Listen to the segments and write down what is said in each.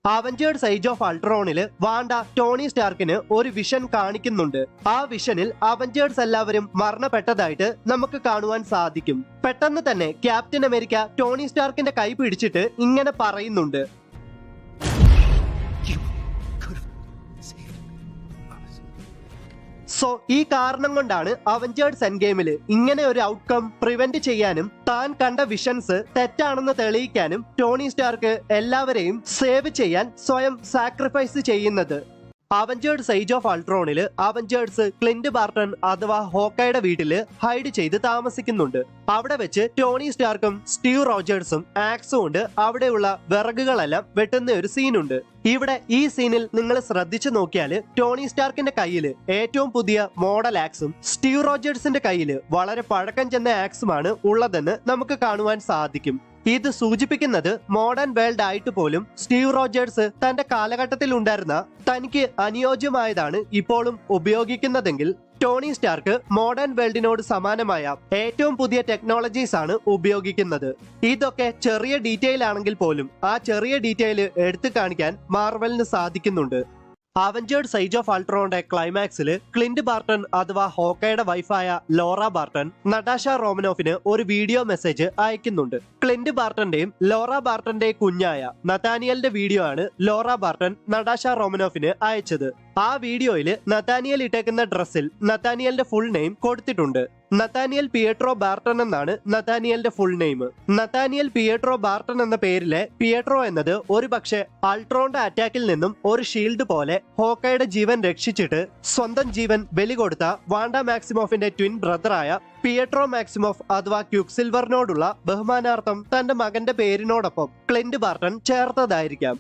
Avengers age of അൾട്രോണില് Wanda Tony സ്റ്റാർക്കിന് ഒരു വിഷൻ കാണിക്കുന്നുണ്ട്. ആ വിഷനിൽ അവഞ്ചേഴ്സ് എല്ലാവരും മരണപ്പെട്ടതായിട്ട് നമുക്ക് കാണുവാൻ സാധിക്കും. പെട്ടെന്ന് തന്നെ ക്യാപ്റ്റൻ അമേരിക്ക ടോണി സ്റ്റാർക്കിന്റെ കൈ പിടിച്ചിട്ട് ഇങ്ങനെ പറയുന്നുണ്ട്, സോ ഈ കാരണം കൊണ്ടാണ് അവഞ്ചേഴ്സ് എൻഡ് ഗെയിമില് ഇങ്ങനെ ഒരു ഔട്ട്കം പ്രിവെന്റ് ചെയ്യാനും താൻ കണ്ട വിഷൻസ് തെറ്റാണെന്ന് തെളിയിക്കാനും ടോണി സ്റ്റാർക്ക് എല്ലാവരെയും സേവ് ചെയ്യാൻ സ്വയം സാക്രിഫൈസ് ചെയ്യുന്നത്. അവഞ്ചേഴ്സ് ഏജ് ഓഫ് അൾട്രോണില് അവഞ്ചേഴ്സ് ക്ലിന്റ് ബാർട്ടൺ അഥവാ ഹോക്കയുടെ വീട്ടില് ഹൈഡ് ചെയ്ത് താമസിക്കുന്നുണ്ട്. അവിടെ വെച്ച് ടോണി സ്റ്റാർക്കും സ്റ്റീവ് റോജേഴ്സും ആക്സും കൊണ്ട് അവിടെയുള്ള വിറകുകളെല്ലാം വെട്ടുന്ന ഒരു സീനുണ്ട്. ഇവിടെ ഈ സീനിൽ നിങ്ങൾ ശ്രദ്ധിച്ചു നോക്കിയാൽ ടോണി സ്റ്റാർക്കിന്റെ കയ്യില് ഏറ്റവും പുതിയ മോഡൽ ആക്സും സ്റ്റീവ് റോജേഴ്സിന്റെ കയ്യില് വളരെ പഴക്കം ചെന്ന ആക്സുമാണ് ഉള്ളതെന്ന് നമുക്ക് കാണുവാൻ സാധിക്കും. ഇത് സൂചിപ്പിക്കുന്നത് മോഡേൺ വേൾഡ് ആയിട്ട് പോലും സ്റ്റീവ് റോജേഴ്സ് തന്റെ കാലഘട്ടത്തിൽ ഉണ്ടായിരുന്ന തനിക്ക് അനുയോജ്യമായതാണ് ഇപ്പോഴും ഉപയോഗിക്കുന്നതെങ്കിൽ ടോണി സ്റ്റാർക്ക് മോഡേൺ വേൾഡിനോട് സമാനമായ ഏറ്റവും പുതിയ ടെക്നോളജീസ് ആണ് ഉപയോഗിക്കുന്നത്. ഇതൊക്കെ ചെറിയ ഡീറ്റെയിൽ ആണെങ്കിൽ പോലും ആ ചെറിയ ഡീറ്റെയിൽ എടുത്തു കാണിക്കാൻ മാർവലിന് സാധിക്കുന്നുണ്ട്. അവഞ്ചേഴ്സ് ഏജ് ഓഫ് അൾട്രോണിന്റെ ക്ലൈമാക്സില് ക്ലിന്റ് ബാർട്ടൺ അഥവാ ഹോക്കയുടെ വൈഫായ ലോറ ബാർട്ടൺ നടാഷ റോമനോഫിന് ഒരു വീഡിയോ മെസ്സേജ് അയക്കുന്നുണ്ട്. ക്ലിന്റ് ബാർട്ടന്റെയും ലോറ ബാർട്ടന്റെയും കുഞ്ഞായ നതാനിയലിന്റെ വീഡിയോ ആണ് ലോറ ബാർട്ടൺ നടാഷ റോമനോഫിന് അയച്ചത്. ആ വീഡിയോയില് നതാനിയൽ ഇട്ടേക്കുന്ന ഡ്രസ്സിൽ നതാനിയലിന്റെ ഫുൾ നെയിം കൊടുത്തിട്ടുണ്ട്. നതാനിയൽ പിയട്രോ ബാർട്ടൺ എന്നാണ് നതാനിയലിന്റെ full name. Nathaniel Pietro Barton എന്ന പേരിലെ പിയട്രോ എന്നത് ഒരു പക്ഷേ അൾട്രോണിന്റെ അറ്റാക്കിൽ നിന്നും ഒരു ഷീൽഡ് പോലെ ഹോക്കയുടെ ജീവൻ രക്ഷിച്ചിട്ട് സ്വന്തം ജീവൻ ബലി കൊടുത്ത വാണ്ട മാക്സിമോഫിന്റെ ട്വിൻ ബ്രദറായ പിയട്രോ മാക്സിമോഫ് അഥവാ ക്യുക്സിൽവറിനോടുള്ള ബഹുമാനാർത്ഥം തന്റെ മകന്റെ പേരിനോടൊപ്പം ക്ലിന്റ് ബാർട്ടൺ ചേർത്തതായിരിക്കാം.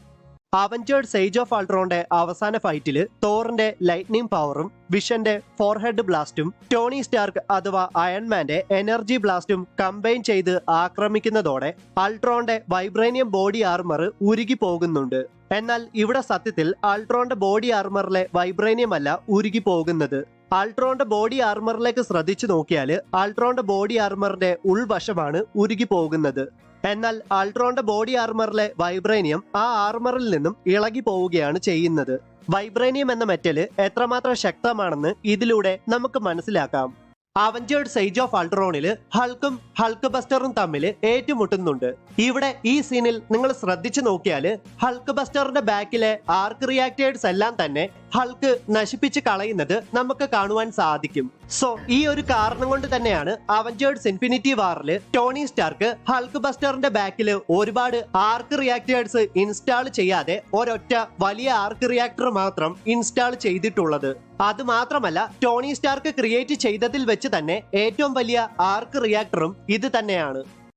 അവഞ്ചേഴ്സ് ഏജ് ഓഫ് അൾട്രോണിന്റെ അവസാന ഫൈറ്റില് തോറിന്റെ ലൈറ്റ്നിങ് പവറും വിഷന്റെ ഫോർഹെഡ് ബ്ലാസ്റ്റും ടോണി സ്റ്റാർക്ക് അഥവാ അയൺമാന്റെ എനർജി ബ്ലാസ്റ്റും കമ്പൈൻ ചെയ്ത് ആക്രമിക്കുന്നതോടെ അൾട്രോണിന്റെ വൈബ്രേനിയം ബോഡി ആർമർ ഉരുകി പോകുന്നുണ്ട്. എന്നാൽ ഇവിടെ സത്യത്തിൽ അൾട്രോണിന്റെ ബോഡി ആർമറിലെ വൈബ്രേനിയം അല്ല ഉരുകി പോകുന്നത്. അൾട്രോണിന്റെ ബോഡി ആർമറിലേക്ക് ശ്രദ്ധിച്ചു നോക്കിയാൽ അൾട്രോണിന്റെ ബോഡി ആർമറിന്റെ ഉൾവശമാണ് ഉരുകി പോകുന്നത്. എന്നാൽ അൾട്രോണിന്റെ ബോഡി ആർമറിലെ വൈബ്രേനിയം ആ ആർമറിൽ നിന്നും ഇളകി പോവുകയാണ് ചെയ്യുന്നത്. വൈബ്രേനിയം എന്ന മെറ്റല് എത്രമാത്രം ശക്തമാണെന്ന് ഇതിലൂടെ നമുക്ക് മനസ്സിലാക്കാം. അവഞ്ചേഴ്സ് ഏജ് ഓഫ് അൾട്രോണില് ഹൾക്കും ഹൾക്ക് ബസ്റ്ററും തമ്മിൽ ഏറ്റുമുട്ടുന്നുണ്ട്. ഇവിടെ ഈ സീനിൽ നിങ്ങൾ ശ്രദ്ധിച്ചു നോക്കിയാല് ഹൾക്ക് ബസ്റ്ററിന്റെ ബാക്കിലെ ആർക്ക് റിയാക്ടേഴ്സ് എല്ലാം തന്നെ ഹൾക്ക് നശിപ്പിച്ച് കളയുന്നത് നമുക്ക് കാണുവാൻ സാധിക്കും. സോ ഈ ഒരു കാരണം കൊണ്ട് തന്നെയാണ് അവഞ്ചേഴ്സ് ഇൻഫിനിറ്റി വാറില് ടോണി സ്റ്റാർക്ക് ഹൾക്ക് ബസ്റ്ററിന്റെ ബാക്കിൽ ഒരുപാട് ആർക്ക് റിയാക്ടേഴ്സ് ഇൻസ്റ്റാൾ ചെയ്യാതെ ഒരൊറ്റ വലിയ ആർക്ക് റിയാക്ടർ മാത്രം ഇൻസ്റ്റാൾ ചെയ്തിട്ടുള്ളത്. അത് മാത്രമല്ല, ടോണി സ്റ്റാർക്ക് ക്രിയേറ്റ് ചെയ്തതിൽ വെച്ച് തന്നെ ഏറ്റവും വലിയ ആർക്ക് റിയാക്ടറും ഇത് തന്നെയാണ്.